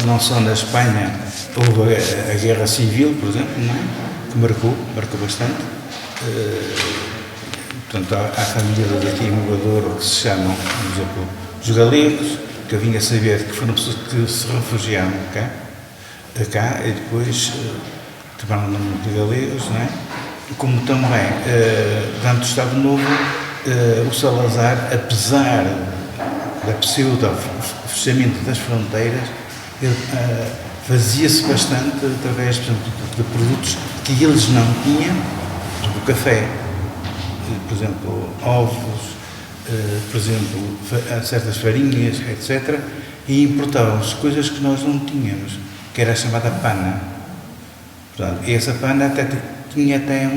não só na Espanha, houve a Guerra Civil, por exemplo, não é? Que marcou bastante. Portanto, há famílias aqui em Mogador que se chamam, por exemplo, os galegos, que eu vim a saber que foram pessoas que se refugiaram cá e depois tomaram o nome de galegos, não é? Como também, durante o Estado Novo, o Salazar, apesar da pseudo-fechamento das fronteiras, ele fazia-se bastante através, por exemplo, de produtos que eles não tinham, o café, por exemplo, ovos, por exemplo, certas farinhas, etc. E importávamos coisas que nós não tínhamos, que era a chamada pana. Portanto, e essa pana tinha até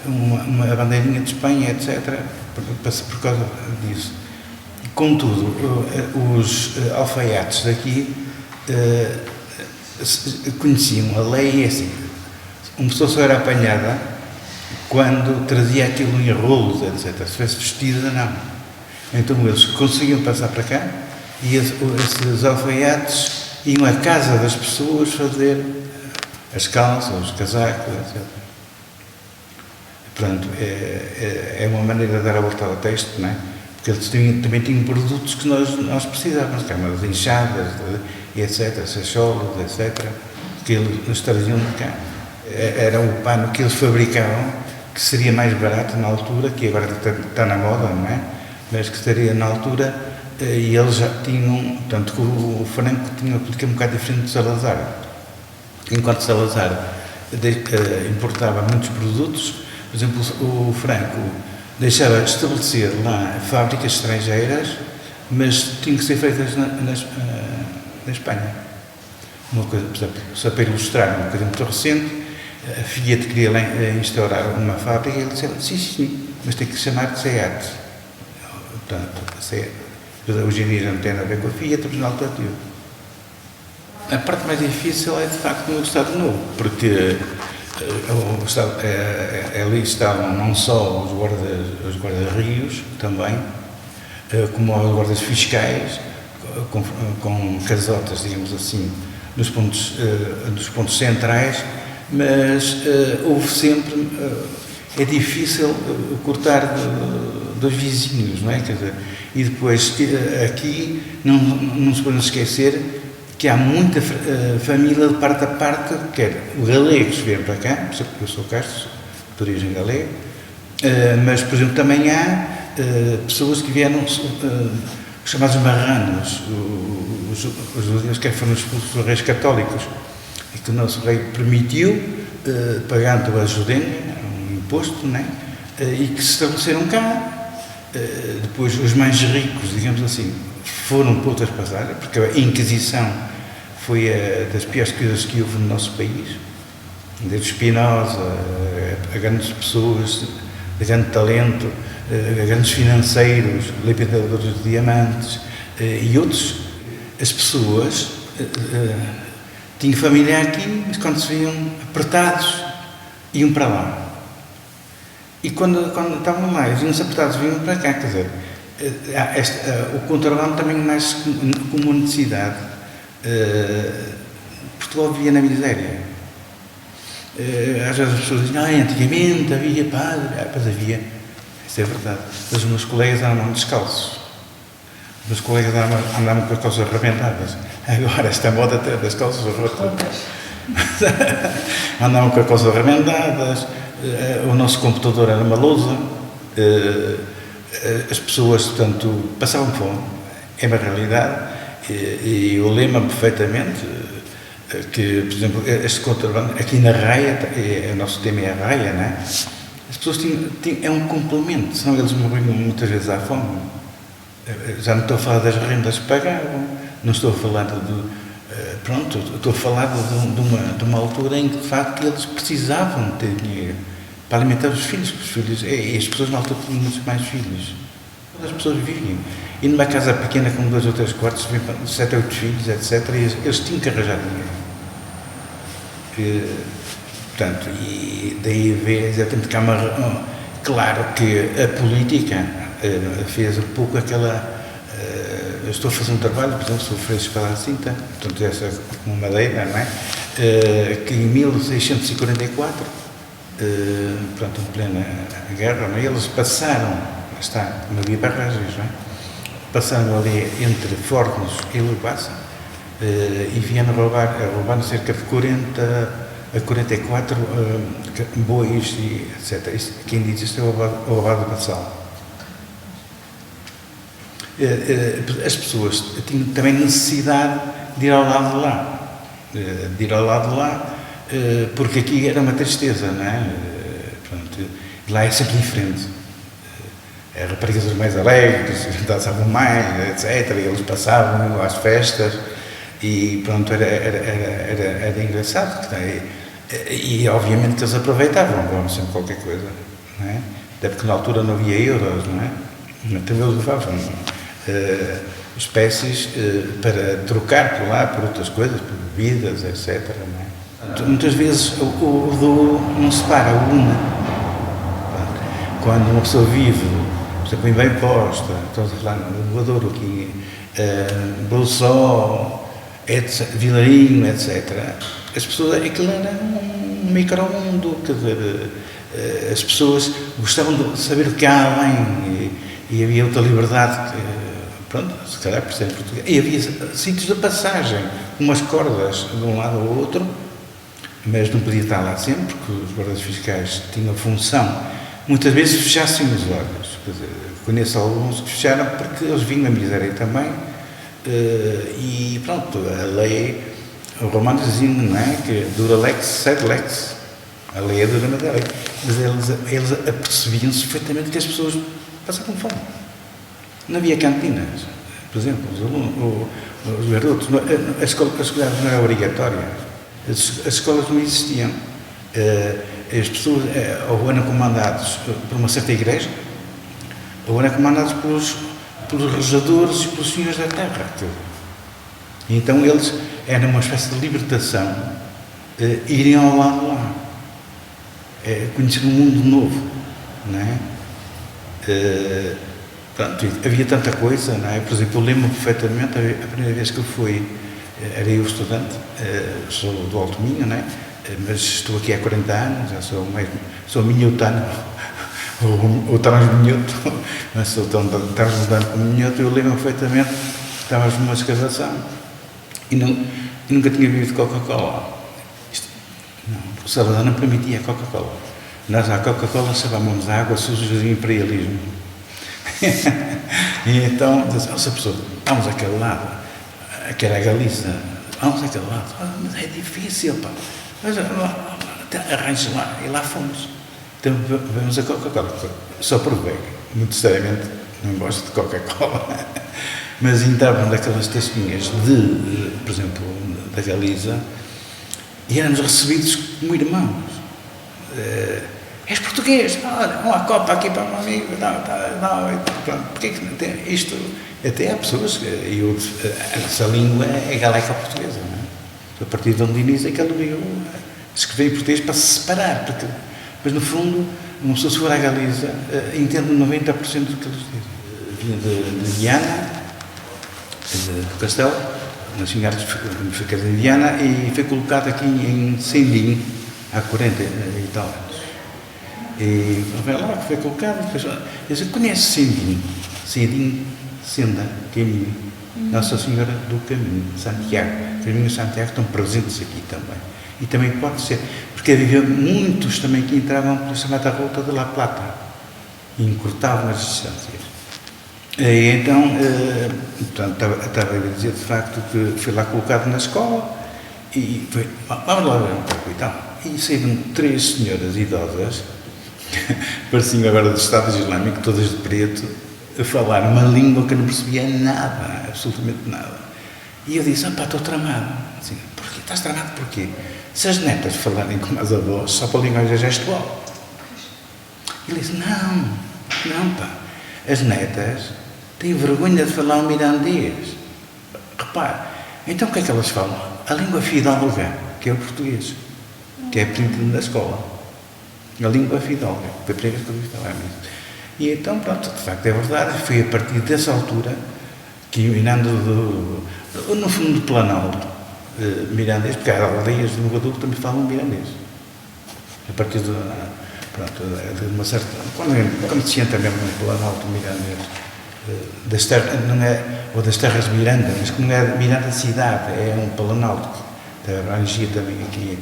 uma bandeirinha de Espanha, etc., por causa disso. Contudo, os alfaiates daqui conheciam a lei assim. Uma pessoa só era apanhada quando trazia aquilo em rolos, etc. Se estivesse vestida, não. Então eles conseguiam passar para cá e esses alfaiates iam à casa das pessoas fazer as calças, os casacos, etc. Portanto, é uma maneira de dar a volta ao texto, não é? Porque eles também tinham produtos que nós precisávamos, camas inchadas, etc., sacholas, etc., que eles nos traziam de cá. Era o pano que eles fabricavam, que seria mais barato na altura, que agora está na moda, não é? Mas que estaria na altura, e eles já tinham, tanto que o Franco tinha uma política um bocado diferente de Salazar. Enquanto Salazar importava muitos produtos, por exemplo, o Franco deixava estabelecer lá fábricas estrangeiras, mas tinham que ser feitas na Espanha. Uma coisa, por exemplo, só para ilustrar, uma coisa muito recente, a Fiat queria instaurar uma fábrica e ele disse, sim, mas tem que se chamar de SEAT. Portanto, hoje em dia já não tem nada a ver com a Fiat, mas na altura teve. A parte mais difícil é, de facto, no Estado Novo, porque ali estavam não só os guarda-rios, também, como os guardas fiscais, com casotas, digamos assim, nos pontos centrais, mas houve sempre, é difícil cortar dos vizinhos, não é? Quer dizer, e depois, aqui, não se pode esquecer que há muita família de parte a parte, quer os galegos vêm para cá, eu sou Castro, de origem galega, mas, por exemplo, também há pessoas que vieram, chamados marranos, os judeus que foram expulsos dos reis católicos, e que o nosso rei permitiu, pagando a Judenha, um imposto, não é? E que se estabeleceram cá. Depois, os mais ricos, digamos assim, foram para outras passagens, porque a Inquisição foi das piores coisas que houve no nosso país, desde Spinoza, a grandes pessoas de grande talento, a grandes financeiros, lapidadores de diamantes e outros. As pessoas tinham família aqui, mas quando se viam apertados, iam para lá. E quando estavam lá, viam-se apertados, vinham para cá, quer dizer, o contrabando também mais como uma necessidade. Portugal vivia na miséria. Às vezes as pessoas dizem, antigamente havia padre, pois havia, isso é verdade. Mas os meus colegas andavam descalços. Os meus colegas andavam com as calças arrebentadas. Agora, esta moda das calças arrebentadas. Andavam com as calças arrebentadas, o nosso computador era uma lousa. As pessoas, portanto, passavam fome, é uma realidade, e eu lembro-me perfeitamente que, por exemplo, este contrabando, aqui na Raia, o nosso tema é a Raia, não é? As pessoas é um complemento, senão eles morriam muitas vezes à fome. Já não estou a falar das rendas que pagavam, não estou a falar estou a falar de uma altura em que, de facto, eles precisavam ter dinheiro para alimentar os filhos, e as pessoas na altura tinham muitos mais filhos. As pessoas viviam. E numa casa pequena com 2 ou 3 quartos, 7 ou 8 filhos, etc., eles tinham que arranjar dinheiro. Portanto, e daí vê exatamente que há claro que a política fez um pouco aquela eu estou a fazer um trabalho, por exemplo, sobre Freixo Espada à Cinta, portanto, essa com madeira, não é? Que em 1644, portanto, em plena guerra, não é? Eles passaram, não havia barragens, não é? Passaram ali entre Fornos e Lubaça, e vieram roubaram cerca de 40 a 44 bois e etc. Quem diz isto é o Abade Bassal. As pessoas tinham também necessidade de ir ao lado de lá, porque aqui era uma tristeza, não é? Pronto, lá é sempre diferente. As raparigas mais alegres, dançavam mais, etc. E eles passavam às festas e pronto, era engraçado. E obviamente que eles aproveitavam, levavam sempre qualquer coisa, não é? Até porque na altura não havia euros, não é? Então eles levavam espécies para trocar por lá por outras coisas, por bebidas, etc. Não é? Muitas vezes o Douro não se para, une. Quando uma pessoa vive, por exemplo, em Bem Posta, estamos a falar no Douro aqui, Bolsó, Vilarinho, etc. As pessoas, aquilo era um micromundo, quer dizer, as pessoas gostavam de saber o que há além e havia outra liberdade, pronto, se calhar por ser em português. E havia sítios de passagem, umas cordas de um lado ao outro, mas não podia estar lá sempre, porque os guardas fiscais tinham função. Muitas vezes fechassem os olhos, quer dizer, conheço alguns que fecharam porque eles vinham a miséria também, e pronto, a lei. O Romano dizia, não é? Que dura lex, sed lex. A lei é dura, mas é lei. Mas eles apercebiam-se perfeitamente que as pessoas passavam fome. Não havia cantinas. Por exemplo, os garotos, a escola não era obrigatória. As escolas não existiam. As pessoas ou eram comandados por uma certa igreja, ou eram comandados pelos regedores e pelos senhores da terra. E então eles era uma espécie de libertação, irem ao lado lá, conhecer um mundo novo, não é? Pronto, havia tanta coisa, não é? Por exemplo, eu lembro-me perfeitamente, a primeira vez que eu fui, era eu estudante, sou do Alto Minho, não é? Mas estou aqui há 40 anos, já sou minhotano, ou transminhoto, mas sou tão transmutano como minhoto. Eu lembro-me perfeitamente, estávamos numa escavação, e nunca tinha bebido Coca-Cola. O Salvador não permitia Coca-Cola. Nós, à Coca-Cola, chamávamos a água suja de imperialismo. E então, Sr. Professor, vamos àquele lado, que era a Galiza, vamos àquele lado. Mas é difícil, pá. Mas arranje lá. E lá fomos. Então, vamos a Coca-Cola. Só provei. Muito seriamente, não gosto de Coca-Cola. Mas entravam daquelas tasquinhas por exemplo, da Galiza, e éramos recebidos como irmãos. És português? Olha, uma copa aqui para um amigo. Não, porque é que não tem isto? Até há pessoas, a nossa língua é galeco-portuguesa, não é? A partir de onde inicia é que ele veio escrever em português para se separar, mas no fundo, uma pessoa se for à Galiza, entende 90% do que eles dizem. Vinha de Viana, do Castelo, nasci em Artes de Viana, e foi colocado aqui em Sendim, há 40 e tal anos. E vai lá que foi colocado, depois, eu disse, conhece Sendim, Senda, Caminho, Nossa Senhora do Caminho, Santiago. Caminho e Santiago estão presentes aqui também. E também pode ser, porque havia muitos também que entravam pela chamada Rota de La Plata e encurtavam as distâncias. E então, portanto, estava a dizer de facto que fui lá colocado na escola e foi, vamos lá ver um pouco e tal. E saíram 3 senhoras idosas, pareciam agora do Estado Islâmico, todas de preto, a falar uma língua que eu não percebia nada, absolutamente nada. E eu disse, estou tramado. Assim, porquê? Estás tramado porquê? Se as netas falarem com as avós, só para a linguagem gestual. E ele disse, não, pá. As netas têm vergonha de falar o mirandês. Repare, então o que é que elas falam? A língua fidalga, que é o português, que é aprendido na escola. A língua fidalga, foi a primeira vez que eu ouvi falar nisso. E então, pronto, de facto é verdade, foi a partir dessa altura que mirando no fundo do Planalto, mirandês, porque há aldeias do Mogadouro que também falam mirandês. A partir de, pronto, de uma certa... Quando se entra mesmo no Planalto mirandês, das terras, não é, ou das terras de Miranda, mas que não é Miranda cidade, é um Planalto que abrangia também aqui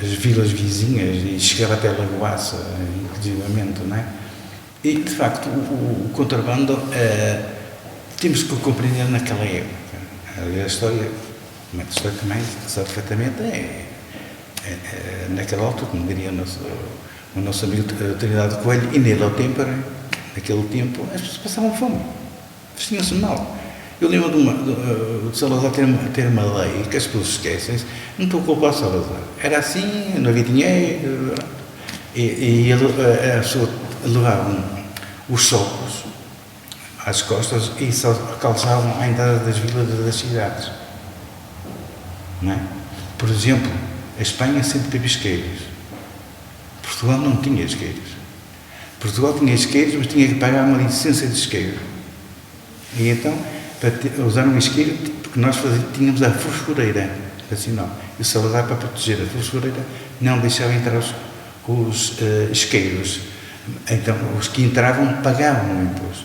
as vilas vizinhas e chegava até a Lagoaça, inclusivamente, não é? E, de facto, o contrabando temos que compreender naquela época. A história também, sabe perfeitamente, naquela altura, como diria o nosso amigo Trindade Coelho, e nele ao tempo, naquele tempo, as pessoas passavam fome, vestiam-se mal. Eu lembro de Salazar ter uma lei que as pessoas esquecem, não estou a culpar o Salazar. Era assim, não havia dinheiro, e a pessoa levava os socos às costas e só calçavam à entrada das vilas das cidades. Não é? Por exemplo, a Espanha sempre teve isqueiros. Portugal não tinha isqueiros. Portugal tinha isqueiros, mas tinha que pagar uma licença de isqueiro. E então, para usar um isqueiro, porque nós tínhamos a fosforeira nacional. E o Salazar, para proteger a fosforeira, não deixava entrar os isqueiros. Então, os que entravam pagavam o imposto.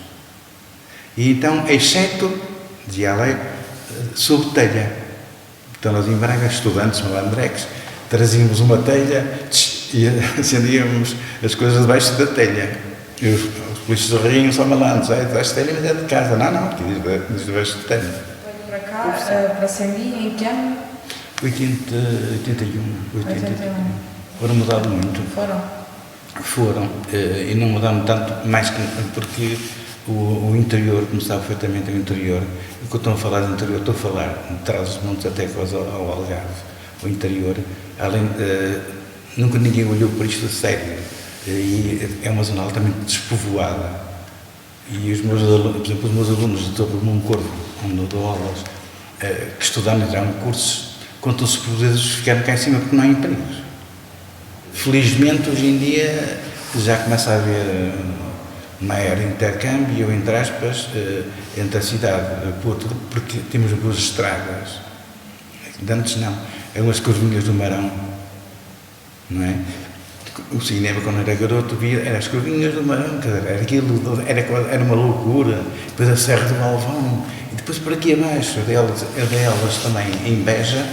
E então, exceto, dizia a lei, sob telha. Então, nós em Braga, estudantes, malandrecos, trazíamos uma telha e acendíamos as coisas debaixo da telha. E os polícias riam só malandros, debaixo da telha, mas é de casa. Não, diz debaixo da telha. Veio para cá, para Sendinha, em que ano? 81. Foram mudado muito. Foram, e não mudaram tanto, mais que, porque o interior, como sabe perfeitamente, o interior, e quando estou a falar do interior, estou a falar de Trás-os-Montes até quase ao Algarve. O interior, além, nunca ninguém olhou por isto a sério, e é uma zona altamente despovoada. E os meus alunos, por exemplo, os meus alunos de Torre de Corvo, onde eu dou aulas, que estudaram e tiraram cursos, contam-se por vezes ficaram cá em cima porque não há empregos. Felizmente, hoje em dia, já começa a haver maior intercâmbio, entre aspas, entre a cidade, porque temos boas estradas. De antes não, eram as curvinhas do Marão, não é? O cinema, quando era garoto, via, eram as curvinhas do Marão, era aquilo, era uma loucura. Depois a Serra do Galvão, e depois por aqui abaixo, a delas também em Beja,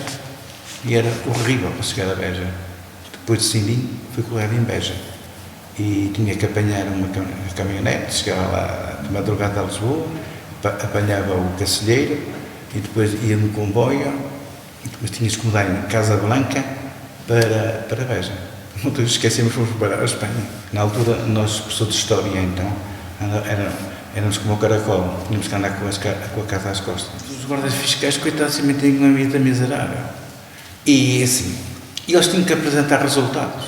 e era horrível para chegar a Beja. Depois de Sindim, fui colado em Beja. E tinha que apanhar uma caminhonete, chegava lá de madrugada a Lisboa, apanhava o Cacilheiro, e depois ia no comboio, e depois tinhas que mudar em Casa Blanca para Beja. Então esquecemos, fomos para a Espanha. Na altura, nós, professores de História, então, éramos como o caracol, tínhamos que andar com a casa às costas. Os guardas fiscais, coitados, também têm uma vida miserável. E assim, eles tinham que apresentar resultados.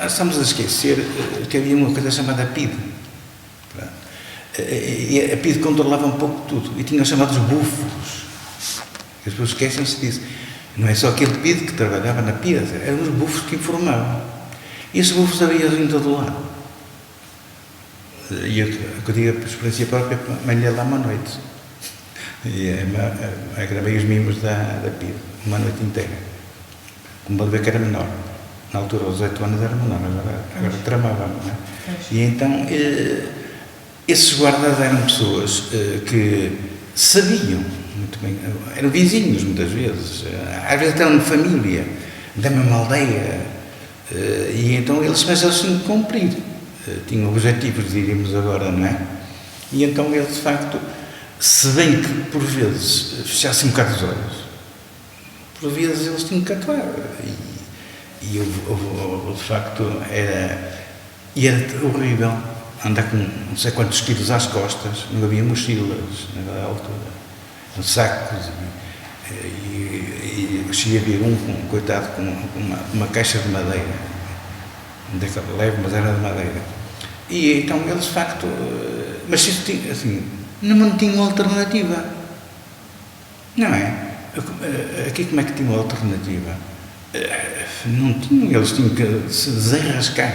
Nós estamos a esquecer que havia uma coisa chamada PIDE. E a PIDE controlava um pouco tudo. E tinha os chamados bufos. As pessoas esquecem-se disso. Não é só aquele PIDE que trabalhava na PIDE, eram os bufos que informavam. E esses bufos havia em todo lado. E eu digo por experiência própria, manhã lá uma noite. E gravei os mimos da PIDE, uma noite inteira. Como pode ver que era menor. Na altura, aos 8 anos era menor, agora tramava, não é? E então, esses guardas eram pessoas que sabiam muito bem, eram vizinhos muitas vezes, às vezes até eram de família, da mesma aldeia, e então mas eles tinham que cumprir, tinham objetivos, diríamos agora, não é? E então eles, de facto, se bem que por vezes fechassem um bocado os olhos, por vezes eles tinham que atuar, e de facto era horrível andar com não sei quantos quilos às costas, não havia mochilas naquela altura, sacos, e cheguei a ver coitado, com uma caixa de madeira, leve, mas era de madeira. E então eles, de facto, mas isso tinha, assim, não tinham alternativa, não é? Aqui como é que tinham alternativa? Não tinham, eles tinham que se desenrascar.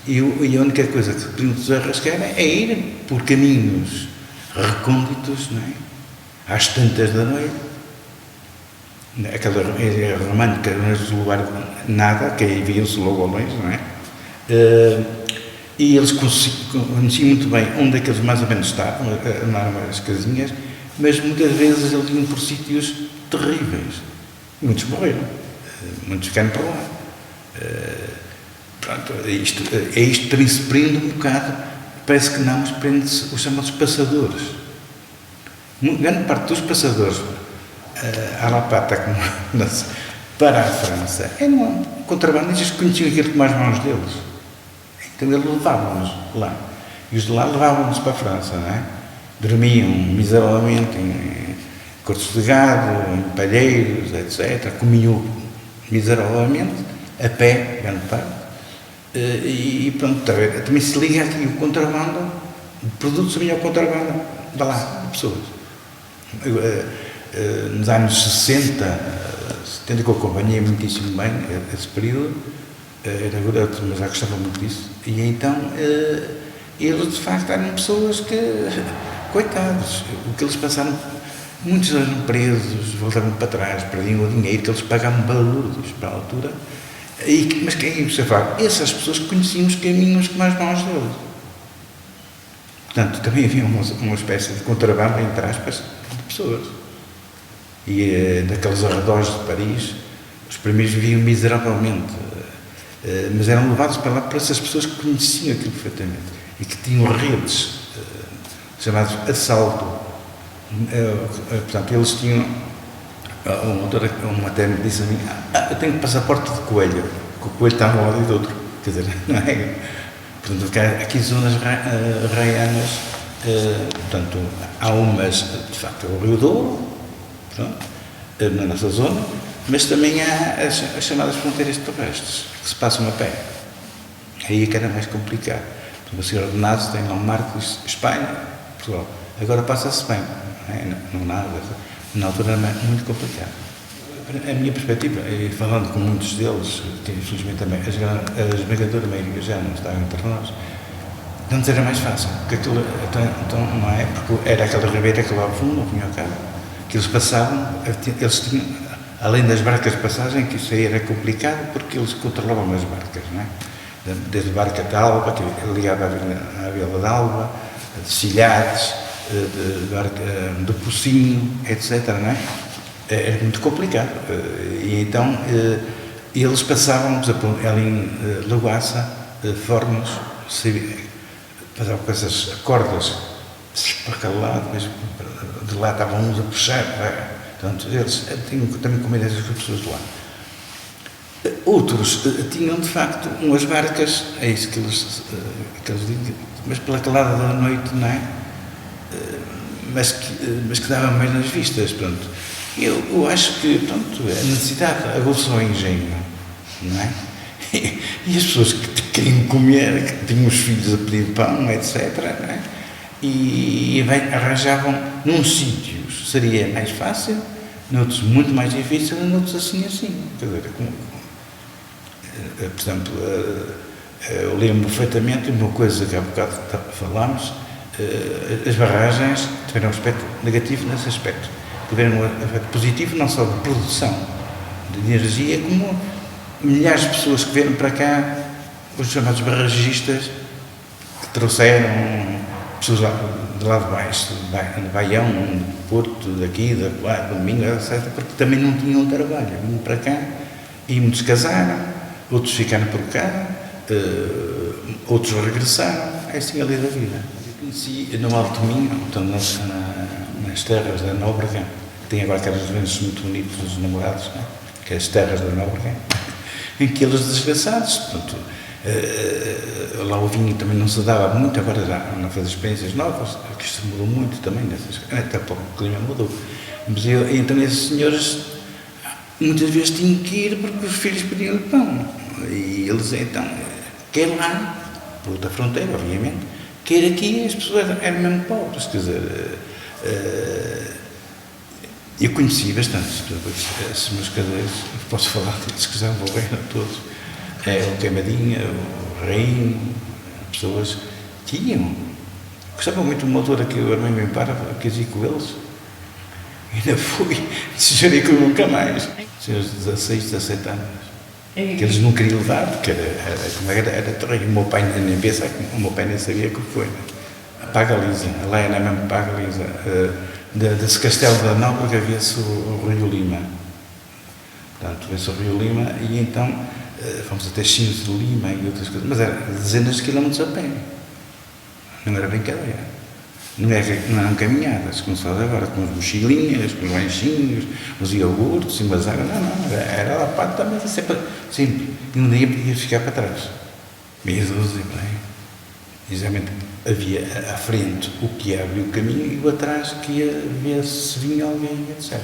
E a única coisa que podemos arriscar é ir por caminhos recônditos, não é? Às tantas da noite, aquela romântica não é de levar nada, que aí viam-se logo ao longe, não é? E eles conheciam muito bem onde é que eles mais ou menos estavam, as casinhas, mas muitas vezes eles iam por sítios terríveis. Muitos morreram, muitos ficaram por lá. Pronto, isto também se prende um bocado, parece que não, mas prende-se os chamados passadores. Grande parte dos passadores à la pata para a França eram contrabandistas que conheciam aquilo como as mãos deles. Então eles levavam-nos lá. E os de lá levavam-nos para a França, não é? Dormiam miseravelmente em cortes de gado, em palheiros, etc. Comiam miseravelmente, a pé, grande parte. E pronto, também se liga aqui o contrabando, o produto se vinha ao contrabando de lá, de pessoas. Nos anos 60, 70, que eu acompanhei muitíssimo bem esse período, era garoto, mas já gostava muito disso, e então eles de facto eram pessoas que, coitados, o que eles passaram, muitos eram presos, voltavam para trás, perdiam o dinheiro que eles pagavam balúrdios para a altura, mas quem observava? Essas pessoas que conheciam os caminhos como as mãos deles. Portanto, também havia uma espécie de contrabando, entre aspas, de pessoas. E naqueles arredores de Paris, os primeiros viviam miseravelmente, mas eram levados para lá por essas pessoas que conheciam aquilo perfeitamente e que tinham redes chamadas assalto. Portanto, eles tinham. Um até me disse a mim: eu tenho passaporte de coelho, que o coelho está num lado e do outro. Quer dizer, não é? Portanto, aqui zonas raianas, portanto, há umas, de facto, o Rio Douro, pronto, na nossa zona, mas também há as chamadas fronteiras terrestres, que se passam a pé. Aí é que era mais complicado. Portanto, a senhora de Nazo tem lá um Marcos, Espanha, Portugal. Agora passa-se bem, não nada. Na altura era muito complicado. A minha perspectiva, e falando com muitos deles, que infelizmente também a esmagadora maioria já não está entre nós, antes era mais fácil, porque aquilo, então não é, porque era aquela ribeira que lá ao fundo, ao fim e ao cabo, que eles passavam, eles tinham, além das barcas de passagem, que isso aí era complicado, porque eles controlavam as barcas, não é? Desde a barca de Alba, que ligava à Vila de Alba, de Silhares, de Pocinho, etc., não é? Era muito complicado. E então eles passavam, por exemplo, ali em Lagoaça, Fornos, passavam com essas cordas para aquele lado, mas de lá estavam uns a puxar. Portanto, eles tinham também comido essas pessoas de lá. Outros tinham, de facto, umas barcas, é isso que eles dizem, mas pela calada da noite, não é? Mas que davam mais nas vistas, pronto. Eu acho que, pronto, a necessidade aguçou o engenho, não é? E as pessoas que queriam comer, que tinham os filhos a pedir pão, etc., não é? E arranjavam num sítio, seria mais fácil, noutros muito mais difícil, e noutros assim. Quer dizer, por exemplo, eu lembro perfeitamente uma coisa que há bocado falámos, as barragens tiveram um aspecto negativo nesse aspecto. Tiveram um aspecto positivo não só de produção de energia, como milhares de pessoas que vieram para cá, os chamados barragistas, que trouxeram pessoas de lá de baixo, de Baião, de Porto, daqui, de Domingo, etc., porque também não tinham trabalho. Vinham para cá e muitos casaram, outros ficaram por cá, outros regressaram. É assim a lei da vida. Eu conheci no Alto Minho, então, nas terras da Nóbrega, tem agora aquelas doenças muito bonitas dos namorados, não é? Que é as terras da Nóbrega, em que eles desgraçados, portanto, lá o vinho também não se dava muito, agora já não faz experiências novas, que isto mudou muito também, até pouco o clima mudou. Mas então esses senhores muitas vezes tinham que ir porque os filhos pediam-lhe pão. E eles então, quer lá, por outra fronteira, obviamente, quer aqui, as pessoas eram mesmo pobres, quer dizer, eu conheci bastante esses meus cadeiros, posso falar deles que já morreram todos, o Queimadinha, Reino, pessoas que iam. Gostava muito de uma altura que eu armei bem para, quis ir com eles. Ainda fui, sugerir que eu nunca mais. Tinha uns 16, 17 anos. Que eles não queriam levar, porque era terrível. O meu pai nem pensa, o meu pai nem sabia que foi. Paga Lisa, lá era mesmo Paga Lisa. Desse castelo da Nóbrega havia-se o Rio Lima. Portanto, vê-se o Rio Lima e então fomos até Chios de Lima e outras coisas. Mas era dezenas de quilómetros a pé. Não era brincadeira. Não eram caminhadas, como se faz agora, com as mochilinhas, com os lanchinhos, os iogurtes, umas águas. Não, era a parte da mesa, sempre. E um dia podia ficar para trás. Meia dúzia, bem. Exatamente, havia à frente o que ia abrir o caminho e o atrás que ia ver se vinha alguém, etc.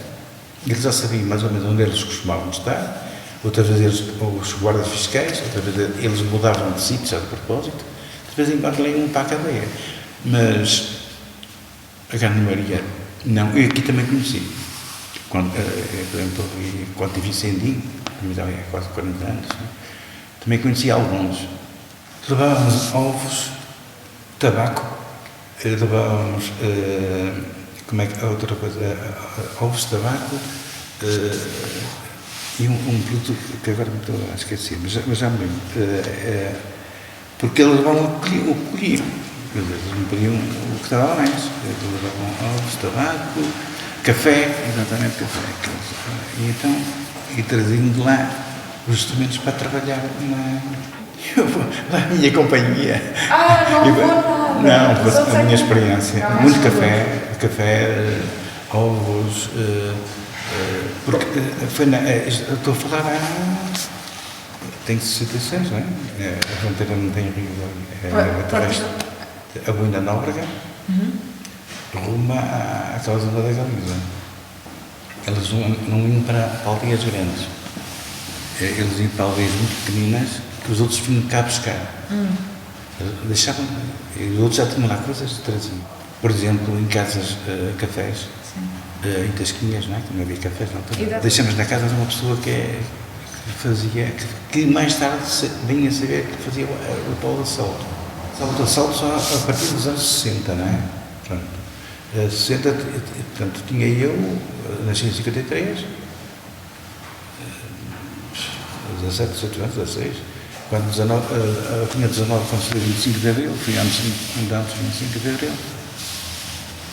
Eles já sabiam mais ou menos onde eles costumavam estar, outras vezes os guardas fiscais, outras vezes eles mudavam de sítio, já de propósito, de vez em quando iam para a cadeia. Mas a Grande Maria, não, eu aqui também conheci. Quando, por exemplo, quando estive em Sendim, já há quase 40 anos, também conheci alguns. Levávamos ovos, tabaco, levávamos, como é que, outra coisa, ovos, tabaco e um produto que agora me estou a esquecer, mas já me lembro, porque eles levavam o que colhiam. Eles não podiam o que estava mais. Eles levavam ovos, tabaco, café, exatamente café. E traziam de lá os instrumentos para trabalhar na minha companhia. Não vou nada. Não, a minha experiência. Muito café, ovos, porque foi estou a falar tem 66, não é? A fronteira não tem rio, a Boina Nóbrega, rumo àquela zona da Galiza. Eles não iam para aldeias grandes. Eles iam para aldeias muito pequeninas que os outros vinham cá buscar. Deixavam, e os outros já tinham lá coisas de traziam. Por exemplo, em casas, cafés, em tasquinhas, não é? Que não havia cafés, não. Deixamos na casa de uma pessoa que fazia, que mais tarde vinha a saber que fazia o pau de assalto. O assalto só a partir dos anos 60, não é? Pronto. 60, portanto, tinha eu, nasci em 53, 17, 18 anos, 16, quando tinha 19, quando foi 25 de Abril, fui antes de 25 de Abril,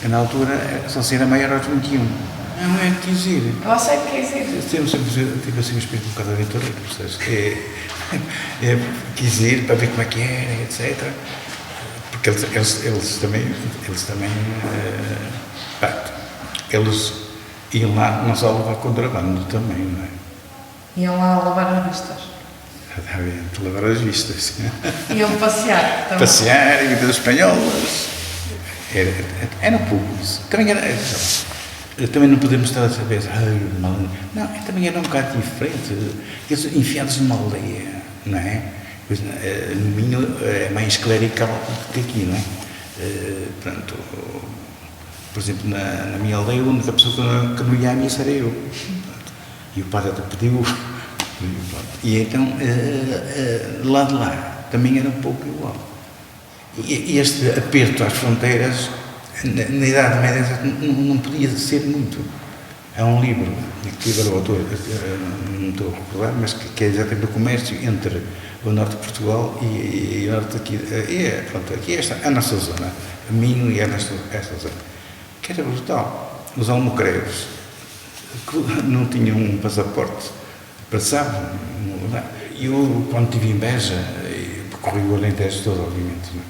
que na altura só se era maior aos 21. Não é que quis ir. Você que quis ir? Tive assim um espírito um bocado aventureiro, quis ir para ver como é que era, etc. Porque eles também eles iam lá não só levar contrabando também, não é? Iam lá levar as vistas. Exatamente, levar as vistas. Iam passear. Também. Passear, e ver espanholas. Era um pouco isso. Também não podemos estar a saber, não, também era um bocado diferente. Eles enfiados numa aldeia, não é? Pois, no Minho é mais clerical do que aqui, não é? Portanto, por exemplo, na minha aldeia, a única pessoa que não ia à missa era eu. E o padre pediu. E então, lá de lá, também era um pouco igual. E este aperto às fronteiras, na Idade Média, não podia ser muito. Há um livro, que agora o autor, não estou a recordar, mas que é exatamente o comércio entre o norte de Portugal e o norte aqui. Pronto, aqui é a nossa zona, a Minho e esta zona. Que era brutal. Os almocreves, que não tinham um passaporte, passavam. Eu, quando tive em Beja, percorri o Alentejo todo, obviamente, não é?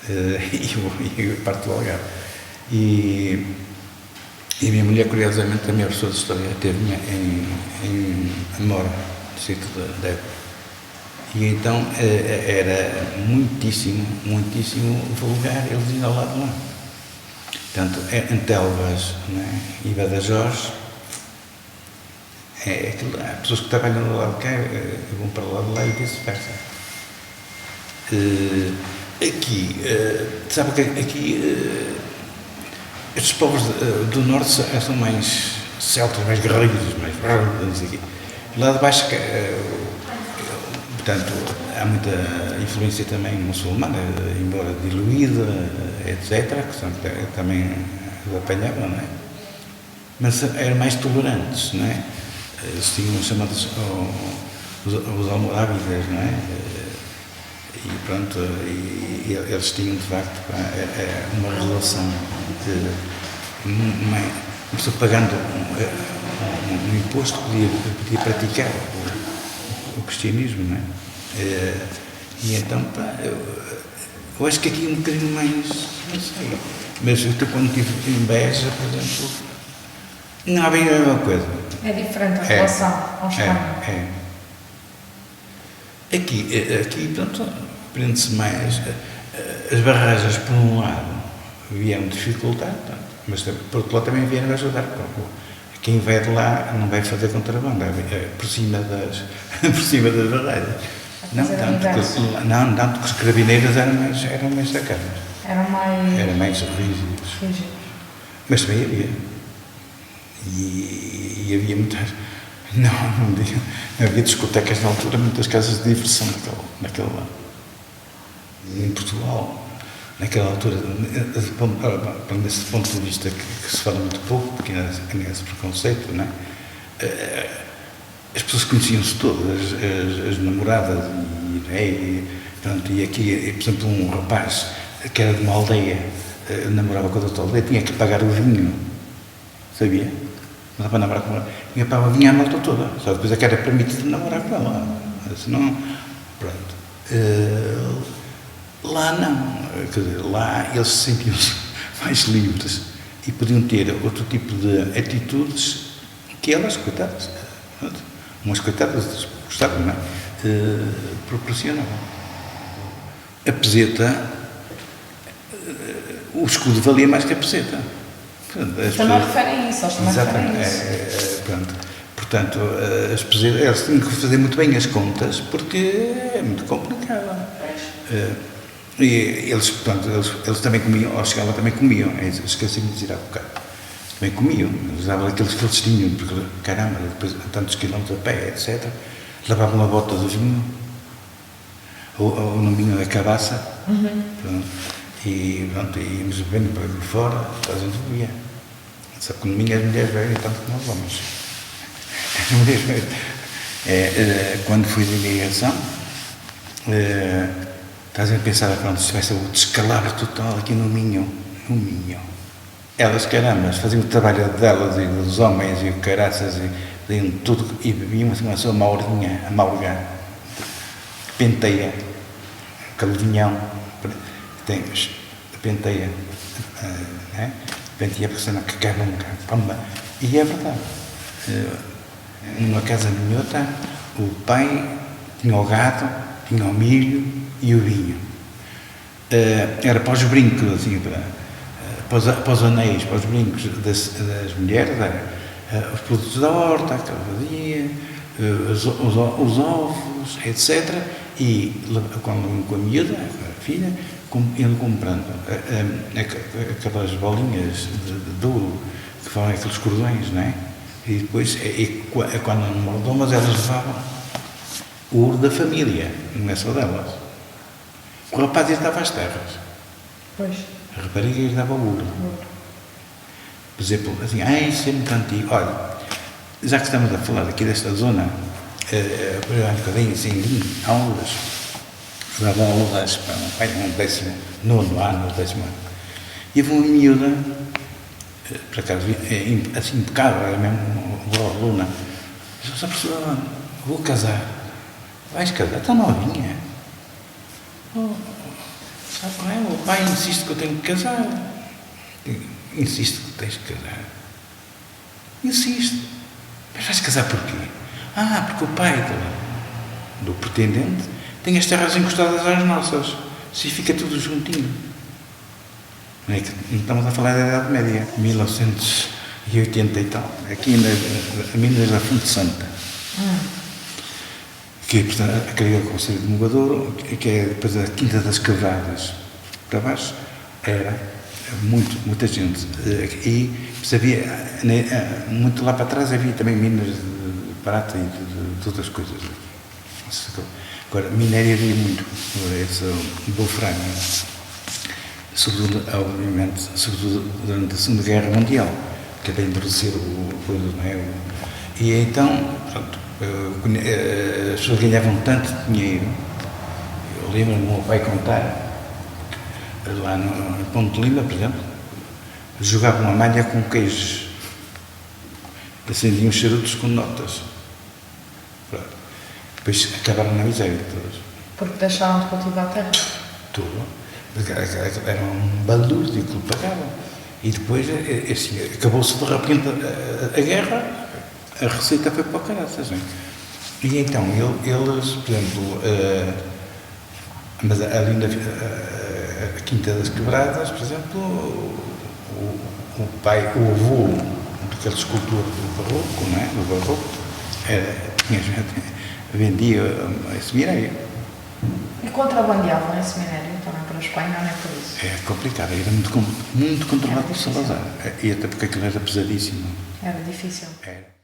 E a parte do Algarve. E a minha mulher, curiosamente, também é professora de História, teve-me em Mora, no sítio da Évora. E então era muitíssimo vulgar eles indo ao lado de lá. Portanto, em Telvas, né, e Badajoz, há pessoas que trabalham do lado de cá vão para o lado de lá e vice-versa. Aqui, sabe que aqui estes povos do norte são mais celtas, mais guerreiros, mais não sei o quê. Lá de baixo, portanto, há muita influência também muçulmana, embora diluída, etc., que também apanhavam, não é? Mas eram mais tolerantes, não é? Eles tinham chamados os almorávidas, não é? E pronto, e eles tinham de facto uma relação de uma pessoa pagando um imposto podia praticar o cristianismo, não é? E então, eu acho que aqui um bocadinho mais, não sei, mas eu quando estive em Beja, por exemplo, não há bem a mesma coisa. É diferente a relação ao Espanha. Aqui pronto, prende-se mais. As barragens, por um lado, vieram dificultar, mas por outro lado também vieram ajudar. Quem vai de lá não vai fazer contrabando, por cima das barragens. Não tanto que os carabineiros eram mais sacados. Eram mais rígidos. Mas também havia. E havia muitas. Não havia discotecas na altura, muitas casas de diversão naquele lado. Em Portugal, naquela altura, desse ponto de vista que se fala muito pouco, porque ainda há esse preconceito, não é? As pessoas conheciam-se todas, as namoradas, e aqui, por exemplo, um rapaz que era de uma aldeia, namorava com a outra aldeia, tinha que pagar o vinho, sabia? Não dá para namorar com ela, tinha que pagar o vinho à malta toda, só depois é que era permitido namorar com ela, senão, pronto. Lá não, quer dizer, lá eles se sentiam-se mais livres e podiam ter outro tipo de atitudes que elas, coitadas, umas coitadas gostavam, não é? Proporcionavam. A peseta, o escudo valia mais que a peseta. Também referem isso, eles também referem isso. Pronto. Portanto, as pesetas, eles tinham que fazer muito bem as contas porque é muito complicado. E eles, portanto, eles também comiam, ao chegar lá também comiam, esqueci-me de dizer há bocado, também comiam, eles davam aqueles que eles tinham, porque caramba, depois tantos quilómetros a pé, etc. Levavam a bota do vinho, ou no vinho da cabaça, pronto, e íamos bebendo para ali fora, a gente bebia. Só que no vinho as mulheres bebem tanto como nós homens. As mulheres bebem. Quando fui de imigração, estás a pensar, pronto, se tivesse o descalabro total aqui no Minho. Elas, caramba, faziam o trabalho delas e dos homens e o caraças e tudo, e bebiam assim uma sua amarga, penteia, calvinhão, tem penteia, né? Penteia porque senão cagava pamba. E é verdade. Numa casa minhota, o pai tinha o gado, tinha o milho e o vinho. Era para os brincos, assim, para os anéis, para os brincos das mulheres, era os produtos da horta, a calvaria, os ovos, etc. E quando com a miúda, a filha, iam comprando aquelas bolinhas de ouro, que falam aqueles cordões, não é? E depois, quando não mordou, mas elas levavam o ouro da família, não é só delas. O rapaz dava às terras. Pois. A rapariga lhes dava o ouro. Por exemplo, assim, isso é muito antigo. Olha, já que estamos a falar aqui desta zona, há um bocadinho assim, aulas, davam aulas para um 19º ano, 10º ano. E houve uma miúda, por acaso, assim, impecável, era mesmo uma boa aluna. Disse, professor, vou casar. Vais casar? Está novinha. Sabe qual é? O pai insiste que eu tenho que casar. Insiste que tens que casar. Insiste. Mas vais casar porquê? Porque o pai do pretendente tem as terras encostadas às nossas. Se fica tudo juntinho. Não é que estamos a falar da Idade Média, 1980 e tal. Aqui em Minas da Fonte Santa. Que, portanto, aquele Conselho de Mogadouro, que é depois a Quinta das Quebradas para baixo, era muita gente. E havia, muito lá para trás havia também minas de prata e de outras coisas. Agora, mineraria muito, esse Wolframio, sobretudo, obviamente, sobretudo durante a Segunda Guerra Mundial, que era introduzir o produto, não é? E então, pronto, as pessoas ganhavam tanto dinheiro, eu lembro-me do meu pai contar, lá no Ponte de Lima, por exemplo, jogavam uma malha com queijos, acendiam charutos com notas. Pronto. Depois acabaram na miséria todos. Porque deixaram de cultivar a terra? Tudo. Era um balúrdio que lhe pagavam. E depois, assim, acabou-se de repente a guerra, a receita foi para o caraças. E então, eles, por exemplo, mas ali na a Quinta das Quebradas, por exemplo, o pai, o avô daquele escultor do barroco, não é? Do barroco, tinha gente vendia esse minério. E contrabandeavam esse minério também para a Espanha, não é por isso? É complicado, era muito controlado por Salazar. E até porque aquilo era pesadíssimo. Era difícil. Era.